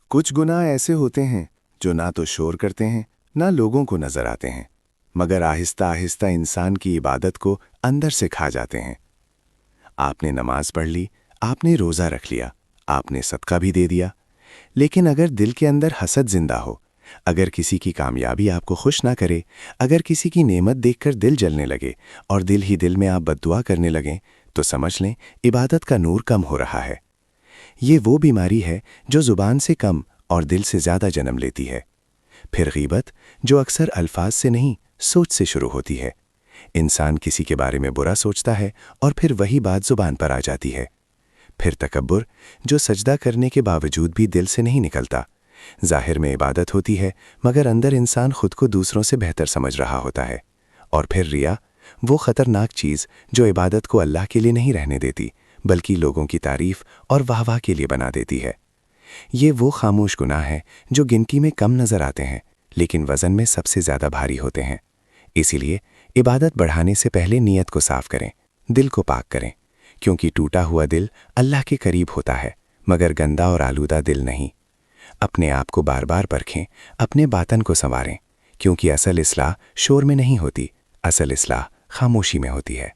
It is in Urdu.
کچھ گناہ ایسے ہوتے ہیں جو نہ تو شور کرتے ہیں نہ لوگوں کو نظر آتے ہیں، مگر آہستہ آہستہ انسان کی عبادت کو اندر سے کھا جاتے ہیں۔ آپ نے نماز پڑھ لی، آپ نے روزہ رکھ لیا، آپ نے صدقہ بھی دے دیا، لیکن اگر دل کے اندر حسد زندہ ہو، اگر کسی کی کامیابی آپ کو خوش نہ کرے، اگر کسی کی نعمت دیکھ کر دل جلنے لگے اور دل ہی دل میں آپ بد دعا کرنے لگیں، تو سمجھ لیں عبادت کا نور کم ہو رہا ہے۔ یہ وہ بیماری ہے جو زبان سے کم اور دل سے زیادہ جنم لیتی ہے۔ پھر غیبت، جو اکثر الفاظ سے نہیں سوچ سے شروع ہوتی ہے۔ انسان کسی کے بارے میں برا سوچتا ہے اور پھر وہی بات زبان پر آ جاتی ہے۔ پھر تکبر، جو سجدہ کرنے کے باوجود بھی دل سے نہیں نکلتا۔ ظاہر میں عبادت ہوتی ہے مگر اندر انسان خود کو دوسروں سے بہتر سمجھ رہا ہوتا ہے۔ اور پھر ریا، وہ خطرناک چیز جو عبادت کو اللہ کے لیے نہیں رہنے دیتی بلکہ لوگوں کی تعریف اور واہ واہ کے لیے بنا دیتی ہے۔ یہ وہ خاموش گناہ ہے جو گنتی میں کم نظر آتے ہیں لیکن وزن میں سب سے زیادہ بھاری ہوتے ہیں۔ اسی لیے عبادت بڑھانے سے پہلے نیت کو صاف کریں، دل کو پاک کریں، کیونکہ ٹوٹا ہوا دل اللہ کے قریب ہوتا ہے مگر گندا اور آلودہ دل نہیں۔ اپنے آپ کو بار بار پرکھیں، اپنے باطن کو سنواریں، کیونکہ اصل اصلاح شور میں نہیں ہوتی، اصل اصلاح خاموشی میں ہوتی ہے۔